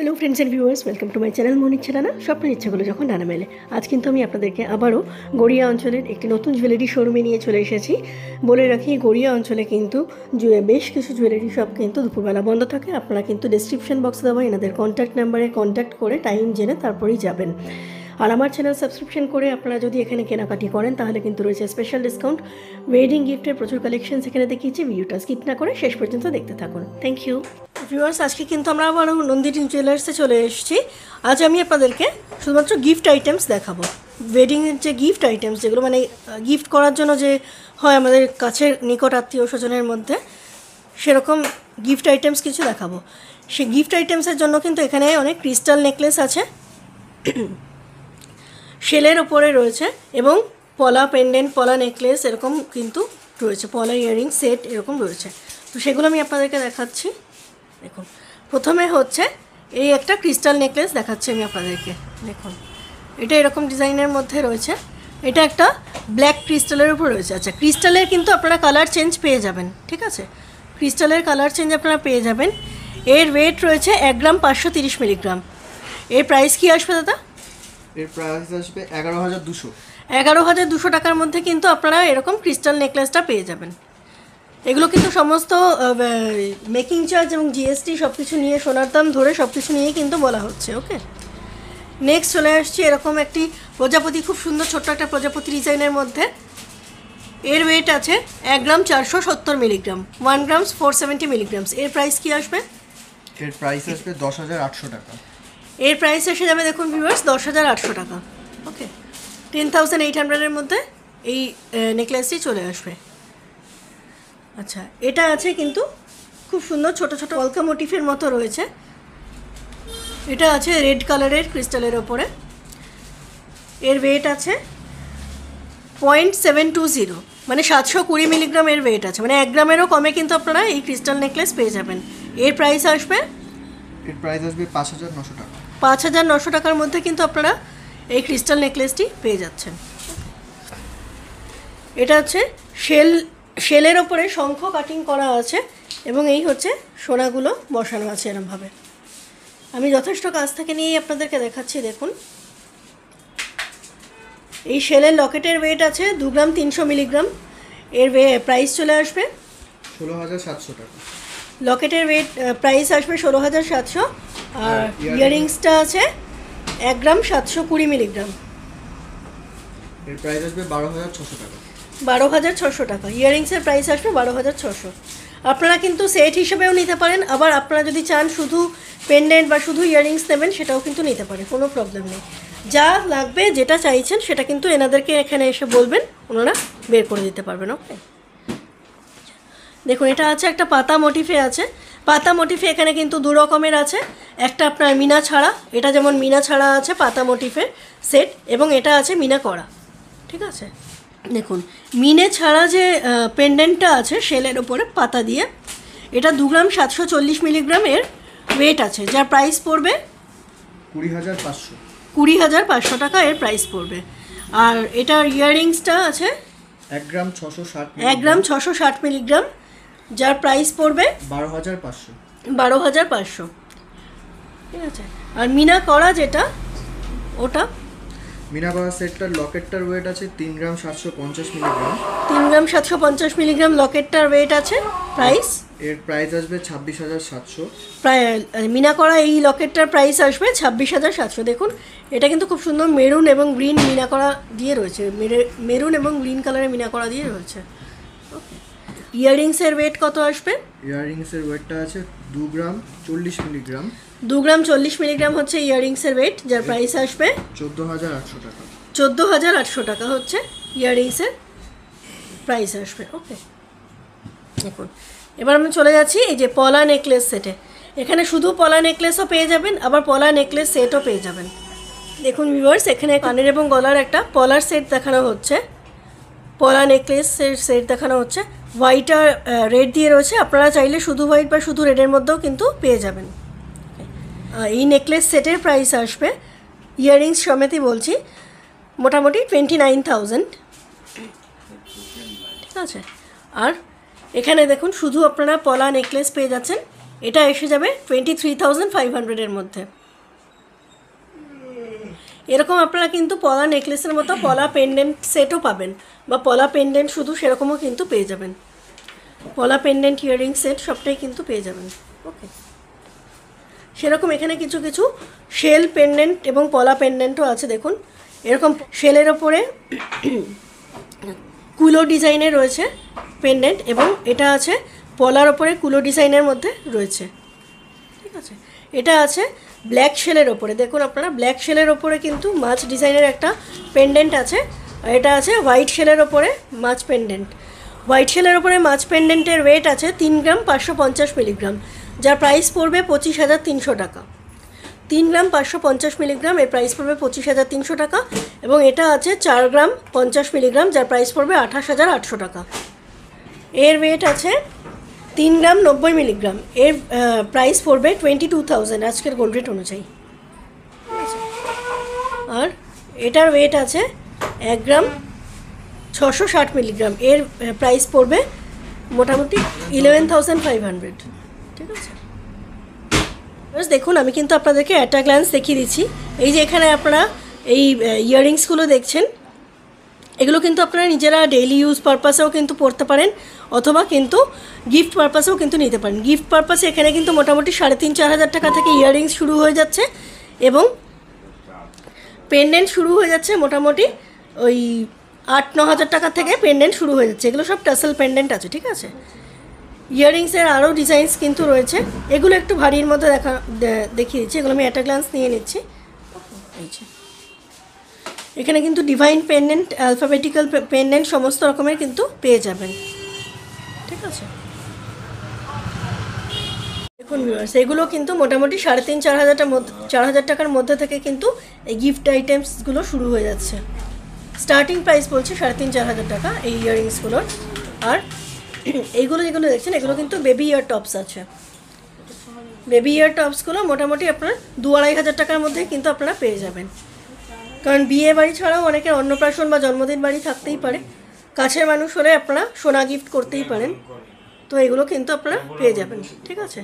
Hello friends and viewers, welcome to my channel Monir ছেলানা। স্বপ্নের ইচ্ছাগুলো যখন ডানা মেলে। আজ কিন্তু আমি আপনাদেরকে আবারও গড়িয়া অঞ্চলের একটি নতুন জুয়েলারি শোরুমে নিয়ে চলে এসেছি। বলে রাখি, গড়িয়া অঞ্চলে কিন্তু বেশ কিছু জুয়েলারি শপ কিন্তু দুপুরবেলা বন্ধ থাকে। আপনারা কিন্তু ডেসক্রিপশন বক্সে দেওয়া এনাদের কন্ট্যাক্ট নাম্বারে কন্ট্যাক্ট করে টাইম জেনে তারপরেই যাবেন। আর আমার চ্যানেল সাবস্ক্রিপশন করে আপনারা যদি এখানে কেনাকাটি করেন তাহলে কিন্তু রয়েছে স্পেশাল ডিসকাউন্ট। ওয়েডিং গিফটের প্রচুর কালেকশন এখানে দেখিয়েছি। ভিডিওটা স্কিপ না করে শেষ পর্যন্ত দেখতে থাকুন। Thank you viewers. আজকে কিন্তু আমরা আবার নন্দিনী জুয়েলার্সে চলে এসেছি। আজ আমি আপনাদেরকে শুধুমাত্র গিফট আইটেমস দেখাবো। ওয়েডিংয়ের যে গিফট আইটেমস, যেগুলো মানে গিফট করার জন্য যে হয় আমাদের কাছের নিকট আত্মীয় স্বজনের মধ্যে, সেরকম গিফট আইটেমস কিছু দেখাবো। সেই গিফট আইটেমসের জন্য কিন্তু এখানে অনেক ক্রিস্টাল নেকলেস আছে, শেলের ওপরে রয়েছে, এবং পলা পেন্ডেন্ট, পলা নেকলেস এরকম কিন্তু রয়েছে, পলা ইয়াররিং সেট এরকম রয়েছে। তো সেগুলো আমি আপনাদেরকে দেখাচ্ছি। দেখুন, প্রথমে হচ্ছে এই একটা ক্রিস্টাল নেকলেস দেখাচ্ছি আমি আপনাদেরকে। দেখুন, এটা এরকম ডিজাইনের মধ্যে রয়েছে। এটা একটা ব্ল্যাক ক্রিস্টালের উপর রয়েছে। আচ্ছা, ক্রিস্টালের কিন্তু আপনারা কালার চেঞ্জ পেয়ে যাবেন, ঠিক আছে? ক্রিস্টালের কালার চেঞ্জ আপনারা পেয়ে যাবেন। এর ওয়েট রয়েছে 1 গ্রাম 530 মিলিগ্রাম। এর প্রাইস কি আসবে দাদা? এর প্রাইস আসবে 11,200। 11,200 টাকার মধ্যে কিন্তু আপনারা এরকম ক্রিস্টাল নেকলেসটা পেয়ে যাবেন। এগুলো কিন্তু সমস্ত মেকিং চার্জ এবং জিএসটি সব কিছু নিয়ে, সোনার দাম ধরে সব কিছু নিয়েই কিন্তু বলা হচ্ছে। ওকে, নেক্সট চলে আসছি এরকম একটি প্রজাপতি, খুব সুন্দর ছোট্ট একটা প্রজাপতি ডিজাইনের মধ্যে। এর ওয়েট আছে 1 গ্রাম 470 মিলিগ্রাম, 1 গ্রাম 470 মিলিগ্রামস। এর প্রাইস কি আসবে? এর প্রাইস আসবে 10,800 টাকা। এর প্রাইস এসে যাবে দেখুন ভিউয়ার্স, 10,800 টাকা। ওকে, 10,800-এর মধ্যে এই নেকলেসটি চলে আসবে। আচ্ছা, এটা আছে কিন্তু খুব সুন্দর ছোট ছোট অলকা মোটিফের মতো রয়েছে। এটা আছে রেড কালারের ক্রিস্টালের ওপরে। এর ওয়েট আছে 0.720, মানে 720 মিলিগ্রাম এর ওয়েট আছে, মানে 1 গ্রামেরও কমে কিন্তু আপনারা এই ক্রিস্টাল নেকলেস পেয়ে যাবেন। এর প্রাইস আসবে, এর প্রাইস আসবে 5,900 টাকা। 5,900 টাকার মধ্যে কিন্তু আপনারা এই ক্রিস্টাল নেকলেসটি পেয়ে যাচ্ছেন। এটা হচ্ছে শেলের ওপরে শঙ্খ কাটিং করা আছে, এবং এই হচ্ছে সোনাগুলো বসানো আছে এরমভাবে। আমি যথেষ্ট কাছ থেকে নিয়েই আপনাদেরকে দেখাচ্ছি। দেখুন, এই শেলের লকেটের ওয়েট আছে 2 গ্রাম 300 মিলিগ্রাম। এর প্রাইস চলে আসবে 16,700 টাকা। লকেটের ওয়েট প্রাইস আসবে 16,700। আর ইয়াররিংসটা আছে 1 গ্রাম 720 মিলিগ্রাম। এর প্রাইস আসবে 12,600 টাকা। 12,600 টাকা। ইয়াররিংসের প্রাইস আসবে 12,600। আপনারা কিন্তু সেট হিসেবেও নিতে পারেন, আবার আপনারা যদি চান শুধু পেন্ডেন্ট বা শুধু ইয়াররিংস নেবেন সেটাও কিন্তু নিতে পারে, কোনো প্রবলেম নেই। যা লাগবে, যেটা চাইছেন সেটা কিন্তু এনাদেরকে এখানে এসে বলবেন, ওনারা বের করে দিতে পারবেন। ওকে, দেখুন, এটা আছে একটা পাতা মোটিফে আছে। পাতা মোটিফে এখানে কিন্তু দু রকমের আছে। একটা আপনার মিনা ছাড়া, এটা যেমন মিনা ছাড়া আছে পাতা মোটিফে সেট, এবং এটা আছে মিনা করা, ঠিক আছে? দেখুন, মিনে ছাড়া যে পেন্ডেন্টটা আছে শেলের ওপরে পাতা দিয়ে, এটা 2 গ্রাম 740 মিলিগ্রামের ওয়েট আছে, যার প্রাইস পড়বে 20,500। 20,500 টাকা এর প্রাইস পড়বে। আর এটার ইয়াররিংসটা আছে 1 গ্রাম 660 1 গ্রাম 660 মিলিগ্রাম, যার প্রাইস পড়বে 12,500। 12,500, ঠিক আছে? আর মিনা করা যেটা, ওটা মিনা করা সেটটার লকেটটার ওয়েট আছে 3 গ্রাম 750 মিলিগ্রাম। 3 গ্রাম 750 মিলিগ্রাম লকেটটার ওয়েট আছে। প্রাইস, এর প্রাইস আসবে 26,700। প্রায় মিনা করা এই লকেটটার প্রাইস আসবে 26,700। দেখুন, এটা কিন্তু খুব সুন্দর মেরুন এবং গ্রিন মিনা করা দিয়ে রয়েছে, মেরুন এবং গ্রিন কালারের মিনা করা দিয়ে রয়েছে। ওকে, ইয়াররিংসের ওয়েট কত আসবে? ইয়াররিংসের ওয়েটটা আছে 2 গ্রাম 40 মিলিগ্রাম। 2 গ্রাম 40 মিলিগ্রাম হচ্ছে ইয়াররিংসের ওয়েট, যার প্রাইস আসবে 14,800 টাকা। 14,800 টাকা হচ্ছে ইয়াররিংসের প্রাইস আসবে। ওকে, দেখুন, এবার আমি চলে যাচ্ছি এই যে পলা নেকলেস সেটে। এখানে শুধু পলা নেকলেসও পেয়ে যাবেন, আবার পলা নেকলেস সেটও পেয়ে যাবেন। দেখুন ভিউয়ার্স, এখানে কানের এবং গলার একটা পলার সেট দেখানো হচ্ছে, পলা নেকলেসের সেট দেখানো হচ্ছে। হোয়াইট আর রেড দিয়ে রয়েছে, আপনারা চাইলে শুধু হোয়াইট বা শুধু রেডের মধ্যেও কিন্তু পেয়ে যাবেন। এই নেকলেস সেটের প্রাইস আসবে, ইয়াররিংস সমেতই বলছি, মোটামুটি 29,000, ঠিক আছে? আর এখানে দেখুন, শুধু আপনারা পলা নেকলেস পেয়ে যাচ্ছেন এটা এসে যাবে 23,500-এর মধ্যে। এরকম আপনারা কিন্তু পলা নেকলেসের মতো পলা পেন্ডেন্ট সেটও পাবেন, বা পলা পেন্ডেন্ট শুধু সেরকমও কিন্তু পেয়ে যাবেন। পলা পেন্ডেন্ট ইয়াররিং সেট সবটাই কিন্তু পেয়ে যাবেন। ওকে, সেরকম এখানে কিছু কিছু শেল পেন্ডেন্ট এবং পলা পেন্ডেন্টও আছে। দেখুন এরকম শেলের ওপরে কুলো ডিজাইনের রয়েছে পেন্ডেন্ট, এবং এটা আছে পলার ওপরে কুলো ডিজাইনের মধ্যে রয়েছে। ঠিক আছে, এটা আছে ব্ল্যাক শেলের ওপরে। দেখুন আপনারা ব্ল্যাক শেলের ওপরে কিন্তু মাছ ডিজাইনের একটা পেন্ডেন্ট আছে, আর এটা আছে হোয়াইট শেলের ওপরে মাছ পেন্ডেন্ট। হোয়াইট শেলের ওপরে মাছ পেন্ডেন্টের ওয়েট আছে 3 গ্রাম 550 মিলিগ্রাম, যার প্রাইস পড়বে 25,300 টাকা। 3 গ্রাম 550 মিলিগ্রাম, এর প্রাইস পড়বে 25,300 টাকা। এবং এটা আছে 4 গ্রাম 50 মিলিগ্রাম, যার প্রাইস পড়বে 28,800 টাকা। এর ওয়েট আছে 3 গ্রাম 90 মিলিগ্রাম, এর প্রাইস পড়বে 22,000 আজকের গোল্ড রেট অনুযায়ী। আর এটার ওয়েট আছে 1 গ্রাম 660 মিলিগ্রাম, এর প্রাইস পড়বে মোটামুটি 11,500। ঠিক আছে, দেখুন আমি কিন্তু আপনাদেরকে অ্যাট আ গ্ল্যান্স দেখিয়ে দিচ্ছি। এই যে এখানে আপনারা এই ইয়াররিংসগুলো দেখছেন, এগুলো কিন্তু আপনারা নিজেরা ডেইলি ইউজ পারপাসেও কিন্তু পরতে পারেন, অথবা কিন্তু গিফট পারপাসেও কিন্তু নিতে পারেন। গিফট পারপাসে এখানে কিন্তু মোটামুটি 3,500-4 হাজার টাকা থেকে ইয়াররিংস শুরু হয়ে যাচ্ছে, এবং পেন্ডেন্ট শুরু হয়ে যাচ্ছে মোটামুটি ওই 8-9 হাজার টাকা থেকে পেন্ডেন্ট শুরু হয়ে যাচ্ছে। এগুলো সব টাসেল পেন্ডেন্ট আছে। ঠিক আছে, ইয়াররিংসের আরও ডিজাইনস কিন্তু রয়েছে, এগুলো একটু ভারীর মধ্যে দেখিয়ে দিচ্ছি। এগুলো আমি অ্যাট আ গ্ল্যান্স নিয়ে নিচ্ছি। এই যে এখানে কিন্তু ডিভাইন পেন্ডেন্ট, অ্যালফাবেটিক্যাল পেন্ডেন্ট সমস্ত রকমের কিন্তু পেয়ে যাবেন। ঠিক আছে, দেখুন ভিউয়ার্স, এগুলো কিন্তু মোটামুটি 3,500-4 হাজার টাকার মধ্যে থেকে কিন্তু এই গিফট আইটেমসগুলো শুরু হয়ে যাচ্ছে। স্টার্টিং প্রাইস বলছে 3,500-4 হাজার টাকা এই ইয়াররিংসগুলোর। আর এইগুলো যেগুলো দেখছেন, এগুলো কিন্তু বেবি ইয়ার টপস আছে। বেবি ইয়ার টপসগুলো মোটামুটি আপনার 2-2.5 হাজার টাকার মধ্যে কিন্তু আপনারা পেয়ে যাবেন। কারণ বিয়ে বাড়ি ছাড়াও অনেকের অন্নপ্রাশন বা জন্মদিন বাড়ি থাকতেই পারে, কাছের মানুষ হলে আপনারা সোনা গিফট করতেই পারেন, তো এগুলো কিন্তু আপনারা পেয়ে যাবেন। ঠিক আছে,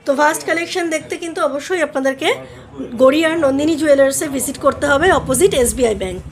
তো ভাস্ট কালেকশন দেখতে কিন্তু অবশ্যই আপনাদেরকে গড়িয়ার নন্দিনী জুয়েলার্সে ভিজিট করতে হবে, অপোজিট SBI ব্যাংক।